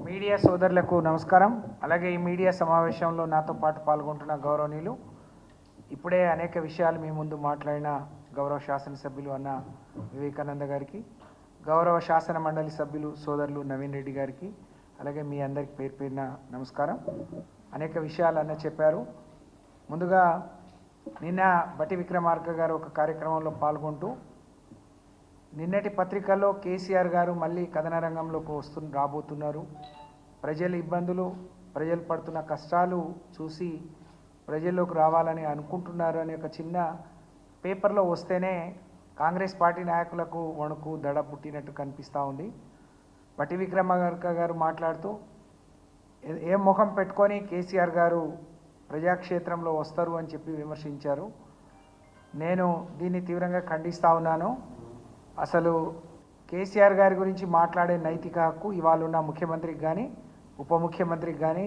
Media సోదరులకు నమస్కారం. అలాగే ఈ మీడియా సమావేశంలో నాతో పాటు పాల్గొంటున్న గౌరవనీయులు ఇప్పుడే అనేక విషయాలు మీ ముందు మాట్లాడిన గౌరవ శాసనసభ్యులు అన్న వివేకానంద గారికి, గౌరవ శాసన మండలి సభ్యులు సోదరులు నవీన్ రెడ్డి గారికి, అలాగే మీ అందరికి పేరు పేరున నమస్కారం. అనేక విషయాలు అన్న చెప్పారు. ముందుగా నిన్న బట్టి విక్రమార్క గారు ఒక కార్యక్రమంలో పాల్గొంటూ నిన్నటి పత్రికల్లో కేసీఆర్ గారు మళ్ళీ కథన రంగంలోకి రాబోతున్నారు, ప్రజల ఇబ్బందులు, ప్రజలు పడుతున్న కష్టాలు చూసి ప్రజల్లోకి రావాలని అనుకుంటున్నారు అనే ఒక చిన్న పేపర్లో వస్తేనే కాంగ్రెస్ పార్టీ నాయకులకు వణుకు దడ పుట్టినట్టు కనిపిస్తూ ఉంది. బట్టి విక్రమార్క గారు మాట్లాడుతూ ఏ ముఖం పెట్టుకొని కేసీఆర్ గారు ప్రజాక్షేత్రంలో వస్తారు అని చెప్పి విమర్శించారు. నేను దీన్ని తీవ్రంగా ఖండిస్తూ ఉన్నాను. అసలు కేసీఆర్ గారి గురించి మాట్లాడే నైతిక హక్కు ఇవాళ ఉన్న ముఖ్యమంత్రికి కానీ ఉప ముఖ్యమంత్రికి కానీ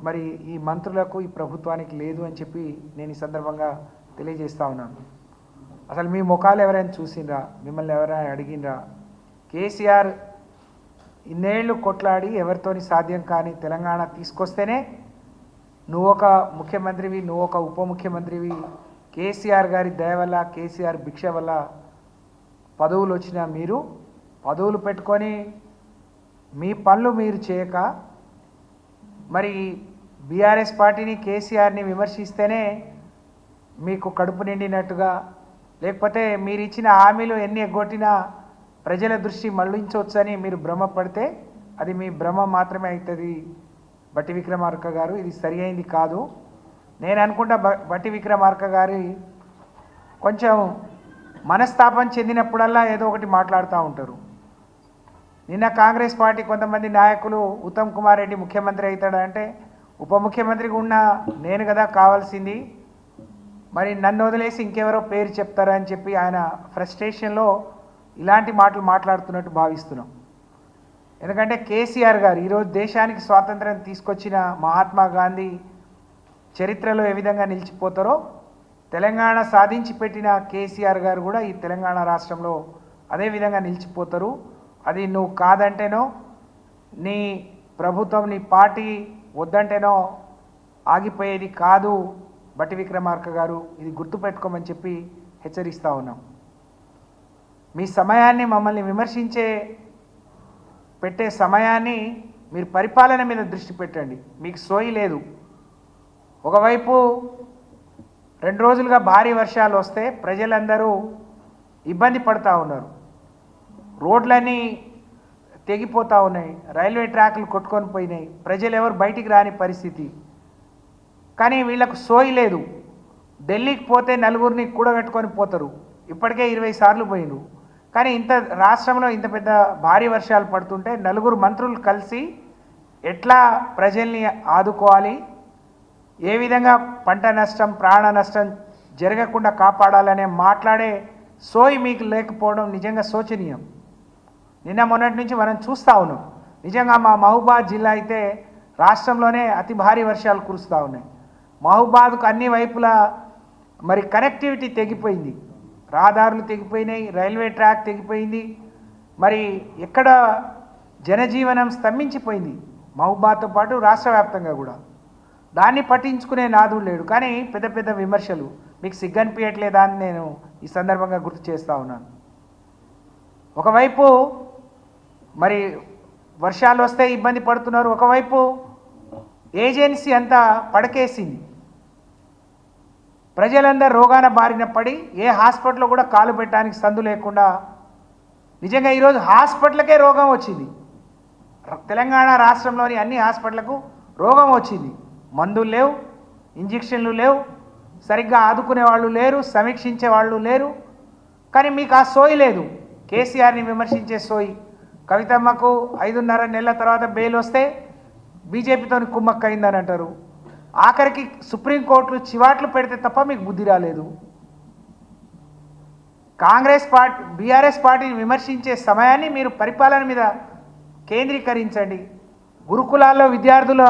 మరి ఈ మంత్రులకు ఈ ప్రభుత్వానికి లేదు అని చెప్పి నేను ఈ సందర్భంగా తెలియజేస్తూ ఉన్నాను. అసలు మీ ముఖాలు ఎవరైనా చూసిండ్రా? మిమ్మల్ని ఎవరైనా అడిగినరా? కేసీఆర్ ఇన్నేళ్ళు కొట్లాడి ఎవరితోని సాధ్యం కానీ తెలంగాణ తీసుకొస్తేనే నువ్వు ఒక ముఖ్యమంత్రివి, నువ్వు ఒక ఉప ముఖ్యమంత్రివి, కేసీఆర్ గారి దయ వల్ల, కేసీఆర్ భిక్ష వల్ల పదవులు వచ్చిన మీరు పదవులు పెట్టుకొని మీ పనులు మీరు చేయక మరి బీఆర్ఎస్ పార్టీని కేసీఆర్ని విమర్శిస్తేనే మీకు కడుపు నిండినట్టుగా, లేకపోతే మీరు ఇచ్చిన హామీలు ఎన్ని ఎగ్గొట్టినా ప్రజల దృష్టి మళ్లించవచ్చని మీరు భ్రమపడితే అది మీ భ్రమ మాత్రమే అవుతుంది. బట్టి విక్రమార్క గారు, ఇది సరి అయింది కాదు. నేను అనుకుంటా బట్టి విక్రమార్క గారి కొంచెం మనస్తాపం చెందినప్పుడల్లా ఏదో ఒకటి మాట్లాడుతూ ఉంటారు. నిన్న కాంగ్రెస్ పార్టీ కొంతమంది నాయకులు ఉత్తమ్ కుమార్ రెడ్డి ముఖ్యమంత్రి అవుతాడంటే ఉప ముఖ్యమంత్రిగా ఉన్న నేను కదా కావాల్సింది, మరి నన్ను వదిలేసి ఇంకెవరో పేరు చెప్తారా అని చెప్పి ఆయన ఫ్రస్ట్రేషన్లో ఇలాంటి మాటలు మాట్లాడుతున్నట్టు భావిస్తున్నాం. ఎందుకంటే కేసీఆర్ గారు ఈరోజు దేశానికి స్వాతంత్రం తీసుకొచ్చిన మహాత్మా గాంధీ చరిత్రలో ఏ విధంగా నిలిచిపోతారో తెలంగాణ సాధించి పెట్టిన కేసీఆర్ గారు కూడా ఈ తెలంగాణ రాష్ట్రంలో అదే విధంగా నిలిచిపోతారు. అది నువ్వు కాదంటేనో, నీ ప్రభుత్వం, నీ పార్టీ వద్దంటేనో ఆగిపోయేది కాదు. బట్టి విక్రమార్క గారు, ఇది గుర్తుపెట్టుకోమని చెప్పి హెచ్చరిస్తూ ఉన్నాం. మీ సమయాన్ని మమ్మల్ని పెట్టే సమయాన్ని మీరు పరిపాలన మీద దృష్టి పెట్టండి. మీకు సోయి లేదు. ఒకవైపు 2 రోజులుగా భారీ వర్షాలు వస్తే ప్రజలందరూ ఇబ్బంది పడుతూ ఉన్నారు, రోడ్లన్నీ తెగిపోతూ ఉన్నాయి, రైల్వే ట్రాక్లు కొట్టుకొని పోయినాయి, ప్రజలు ఎవరు బయటికి రాని పరిస్థితి. కానీ వీళ్ళకు సోయి లేదు. ఢిల్లీకి పోతే నలుగురిని కూడగట్టుకొని పోతారు, ఇప్పటికే 20 సార్లు పోయినారు. కానీ ఇంత రాష్ట్రంలో ఇంత పెద్ద భారీ వర్షాలు పడుతుంటే 4 మంత్రులు కలిసి ఎట్లా ప్రజల్ని ఆదుకోవాలి, ఏ విధంగా పంట నష్టం, ప్రాణ నష్టం జరగకుండా కాపాడాలనే మాట్లాడే సోయి మీకు లేకపోవడం నిజంగా శోచనీయం. నిన్న మొన్నటి నుంచి మనం చూస్తూ ఉన్నాం. నిజంగా మా మహబూబాద్ జిల్లా అయితే రాష్ట్రంలోనే అతి భారీ వర్షాలు కురుస్తూ ఉన్నాయి. మహబూబాద్కు అన్ని వైపులా మరి కనెక్టివిటీ తెగిపోయింది, రహదారులు తెగిపోయినాయి, రైల్వే ట్రాక్ తెగిపోయింది, మరి ఎక్కడ జనజీవనం స్తంభించిపోయింది మహబూబాద్తో పాటు రాష్ట్ర వ్యాప్తంగా కూడా. దాన్ని పట్టించుకునే నాదుడు లేడు. కానీ పెద్ద పెద్ద విమర్శలు, మీకు సిగ్గనిపించట్లేదా అని నేను ఈ సందర్భంగా గుర్తు చేస్తూ ఉన్నాను. ఒకవైపు మరి వర్షాలు వస్తే ఇబ్బంది పడుతున్నారు, ఒకవైపు ఏజెన్సీ అంతా పడకేసింది, ప్రజలందరూ రోగాన బారిన పడి ఏ హాస్పిటల్లో కూడా కాలు పెట్టడానికి సందు లేకుండా నిజంగా ఈరోజు హాస్పిటల్కే రోగం వచ్చింది. తెలంగాణ రాష్ట్రంలోని అన్ని హాస్పిటళ్లకు రోగం వచ్చింది. మందులు లేవు, ఇంజక్షన్లు లేవు, సరిగ్గా ఆదుకునే వాళ్ళు లేరు, సమీక్షించే వాళ్ళు లేరు. కానీ మీకు ఆ సోయి లేదు. కేసీఆర్ని విమర్శించే సోయి. కవితమ్మకు 5.5 నెలల తర్వాత బెయిల్ వస్తే బీజేపీతో కుమ్మక్కయిందని అంటారు. ఆఖరికి సుప్రీంకోర్టులు చివాట్లు పెడితే తప్ప మీకు బుద్ధి రాలేదు. బీఆర్ఎస్ పార్టీని విమర్శించే సమయాన్ని మీరు పరిపాలన మీద కేంద్రీకరించండి. గురుకులాల్లో విద్యార్థుల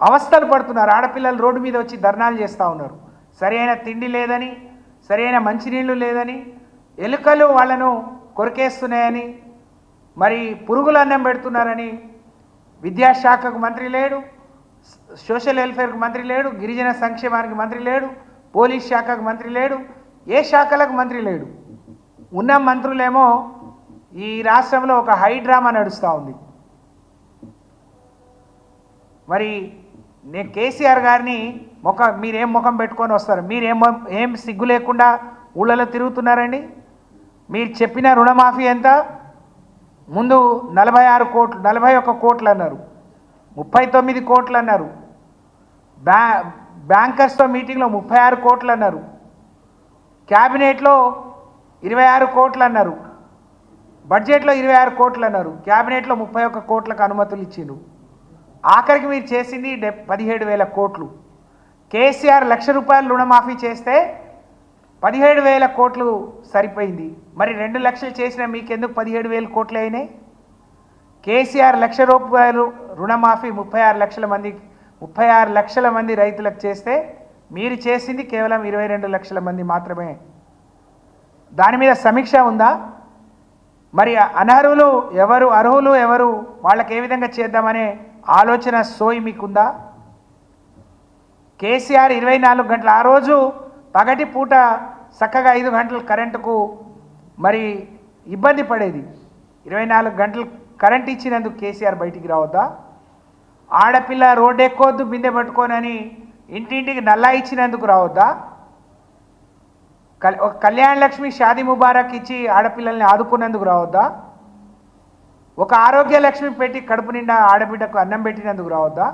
అవస్థలు పడుతున్నారు, ఆడపిల్లలు రోడ్డు మీద వచ్చి ధర్నాలు చేస్తూ ఉన్నారు. సరైన తిండి లేదని, సరైన మంచినీళ్ళు లేదని, ఎలుకలు వాళ్ళను కొరికేస్తున్నాయని, మరి పురుగులు అన్నం పెడుతున్నారని విద్యాశాఖకు మంత్రి లేడు, సోషల్ వెల్ఫేర్కు మంత్రి లేడు, గిరిజన సంక్షేమానికి మంత్రి లేడు, పోలీస్ శాఖకు మంత్రి లేడు, ఏ శాఖలకు మంత్రి లేడు. ఉన్న మంత్రులేమో ఈ రాష్ట్రంలో ఒక హైడ్రామా నడుస్తూ ఉంది. మరి నేను కేసీఆర్ గారిని మీరేం ముఖం పెట్టుకొని వస్తారు? ఏం సిగ్గు లేకుండా ఊళ్ళలో తిరుగుతున్నారండి? మీరు చెప్పిన రుణమాఫీ ఎంత? ముందు 46 కోట్లు, 41 కోట్లు అన్నారు, 39 కోట్లు అన్నారు, బ్యాంకర్స్తో మీటింగ్లో 36 కోట్లు అన్నారు, క్యాబినెట్లో 26 కోట్లు అన్నారు, బడ్జెట్లో 26 కోట్లు అన్నారు, క్యాబినెట్లో 31 కోట్లకు అనుమతులు ఇచ్చిండ్రు. ఆఖరికి మీరు చేసింది 17,000 కోట్లు. కేసీఆర్ ₹1,00,000 రుణమాఫీ చేస్తే 17,000 కోట్లు సరిపోయింది. మరి 2 లక్షలు చేసిన మీకెందుకు 17,000 కోట్లు అయినాయి? కేసీఆర్ ₹1,00,000 రుణమాఫీ 36 లక్షల మంది రైతులకు చేస్తే మీరు చేసింది కేవలం 22 లక్షల మంది మాత్రమే. దాని మీద సమీక్ష ఉందా? మరి అనర్హులు ఎవరు, అర్హులు ఎవరు, వాళ్ళకి ఏ విధంగా చేద్దామనే ఆలోచన సోయి మీకుందా? కేసీఆర్ 24 గంటలు, ఆ రోజు పగటి పూట చక్కగా 5 గంటలు కరెంటుకు మరి ఇబ్బంది పడేది. 24 గంటలు కరెంట్ ఇచ్చినందుకు కేసీఆర్ బయటికి రావద్దా? ఆడపిల్ల రోడ్డు ఎక్కొద్దు బిందె పట్టుకోనని ఇంటింటికి నల్లా ఇచ్చినందుకు రావద్దా? కళ్యాణ లక్ష్మి షాదీ ముబారక్ ఇచ్చి ఆడపిల్లల్ని ఆదుకున్నందుకు రావద్దా? ఒక ఆరోగ్య లక్ష్మి పెట్టి కడుపు నిండా ఆడబిడ్డకు అన్నం పెట్టినందుకు రావద్దా?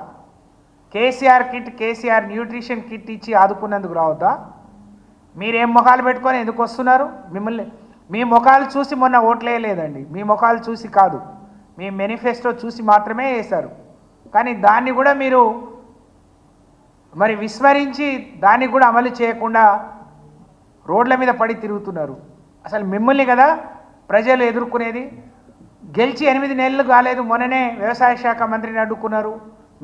KCR kit, KCR nutrition kit ఇచ్చి ఆదుకున్నందుకు రావద్దా? మీరేం ముఖాలు పెట్టుకొని ఎందుకు వస్తున్నారు? మీ ముఖాలు చూసి మొన్న ఓట్లేయలేదండి, మీ ముఖాలు చూసి కాదు, మీ మేనిఫెస్టో చూసి మాత్రమే వేశారు. కానీ దాన్ని కూడా మీరు మరి విస్మరించి దాన్ని కూడా అమలు చేయకుండా రోడ్ల మీద పడి తిరుగుతున్నారు. అసలు మిమ్మల్ని కదా ప్రజలు ఎదుర్కొనేది. గెలిచి 8 నెలలు కాలేదు, మొన్ననే వ్యవసాయ శాఖ మంత్రిని అడ్డుకున్నారు,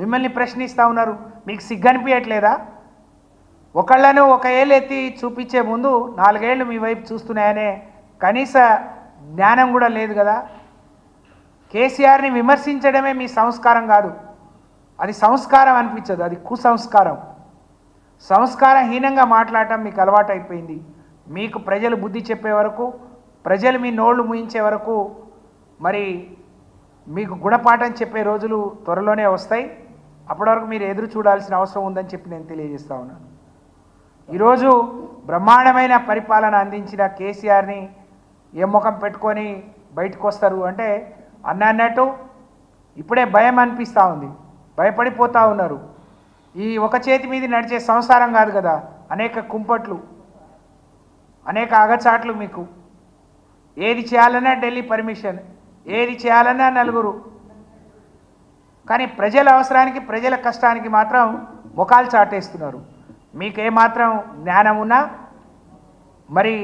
మిమ్మల్ని ప్రశ్నిస్తూ ఉన్నారు. మీకు సిగ్గనిపించట్లేదా? ఒకళ్ళను ఒక ఏళ్ళు ఎత్తి చూపించే ముందు 4 ఏళ్ళు మీ వైపు చూస్తున్నాయనే కనీస జ్ఞానం కూడా లేదు కదా. కేసీఆర్ని విమర్శించడమే మీ సంస్కారం కాదు, అది సంస్కారం అనిపించదు, అది కుసంస్కారం. సంస్కారహీనంగా మాట్లాడటం మీకు అలవాటు అయిపోయింది. మీకు ప్రజలు బుద్ధి చెప్పే వరకు, ప్రజలు మీ నోళ్ళు ముయించే వరకు మరి మీకు గుణపాఠం చెప్పే రోజులు త్వరలోనే వస్తాయి. అప్పటి వరకు మీరు ఎదురు చూడాల్సిన అవసరం ఉందని చెప్పి నేను తెలియజేస్తా ఉన్నాను. ఈరోజు బ్రహ్మాండమైన పరిపాలన అందించిన కేసీఆర్ని ఏ ముఖం పెట్టుకొని బయటకు వస్తారు అంటే అన్నట్టు ఇప్పుడే భయం అనిపిస్తూ ఉంది, భయపడిపోతూ ఉన్నారు. ఈ ఒక చేతి మీద నడిచే సంసారం కాదు కదా, అనేక కుంపట్లు, అనేక అగచాట్లు. మీకు ఏది చేయాలన్నా ఢిల్లీ పర్మిషన్, ఏది చేయాలన్నా నలుగురు. కానీ ప్రజల అవసరానికి, ప్రజల కష్టానికి మాత్రం ముఖాలు చాటేస్తున్నారు. మీకేమాత్రం జ్ఞానం ఉన్నా మరి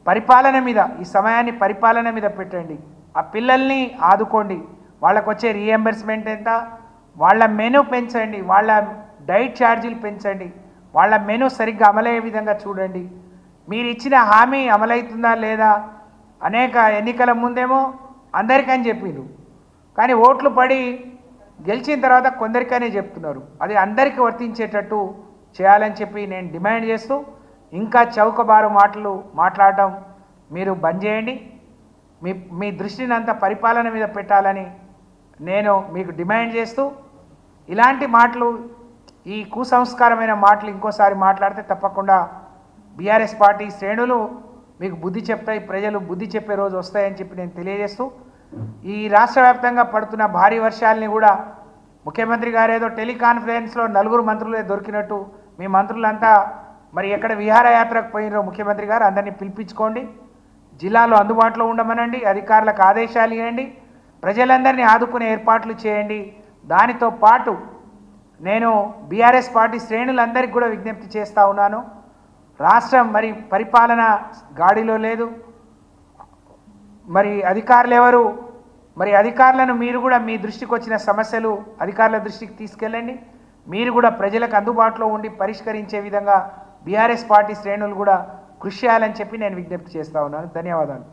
పరిపాలన మీద, ఈ సమయాన్ని పరిపాలన మీద పెట్టండి. ఆ పిల్లల్ని ఆదుకోండి. వాళ్ళకు వచ్చే రీఎంబర్స్మెంట్ ఎంత, వాళ్ళ మెనూ పెంచండి, వాళ్ళ డైట్ ఛార్జీలు పెంచండి, వాళ్ళ మెనూ సరిగ్గా అమలయ్యే విధంగా చూడండి. మీరు ఇచ్చిన హామీ అమలవుతుందా లేదా? అనేక ఎన్నికల ముందేమో అందరికని చెప్పిండ్రు, కానీ ఓట్లు పడి గెలిచిన తర్వాత కొందరికనే చెప్తున్నారు. అది అందరికీ వర్తించేటట్టు చేయాలని చెప్పి నేను డిమాండ్ చేస్తూ, ఇంకా చౌకబారు మాటలు మాట్లాడటం మీరు బంద్ చేయండి. మీ దృష్టిని అంతా పరిపాలన మీద పెట్టాలని నేను మీకు డిమాండ్ చేస్తూ, ఇలాంటి మాటలు, ఈ కుసంస్కారమైన మాటలు ఇంకోసారి మాట్లాడితే తప్పకుండా బీఆర్ఎస్ పార్టీ శ్రేణులు మీకు బుద్ధి చెప్తాయి, ప్రజలు బుద్ధి చెప్పే రోజు వస్తాయని చెప్పి నేను తెలియజేస్తూ, ఈ రాష్ట్ర వ్యాప్తంగా పడుతున్న భారీ వర్షాలని కూడా ముఖ్యమంత్రి గారు ఏదో టెలికాన్ఫరెన్స్లో 4 మంత్రులే దొరికినట్టు మీ మంత్రులంతా మరి ఎక్కడ విహారయాత్రకు పోయినరో ముఖ్యమంత్రి గారు అందరినీ పిలిపించుకోండి, జిల్లాలో అందుబాటులో ఉండమనండి, అధికారులకు ఆదేశాలు ఇవ్వండి, ప్రజలందరినీ ఆదుకునే ఏర్పాట్లు చేయండి. దానితో పాటు నేను బీఆర్ఎస్ పార్టీ శ్రేణులందరికీ కూడా విజ్ఞప్తి చేస్తూ ఉన్నాను. రాష్ట్రం మరి పరిపాలన గాడిలో లేదు, మరి అధికారులు ఎవరు, మరి అధికారులను మీరు కూడా మీ దృష్టికి వచ్చిన సమస్యలు అధికారుల దృష్టికి తీసుకెళ్ళండి. మీరు కూడా ప్రజలకు అందుబాటులో ఉండి పరిష్కరించే విధంగా బీఆర్ఎస్ పార్టీ శ్రేణులు కూడా కృషి చేయాలని చెప్పి నేను విజ్ఞప్తి చేస్తూ ఉన్నాను. ధన్యవాదాలు.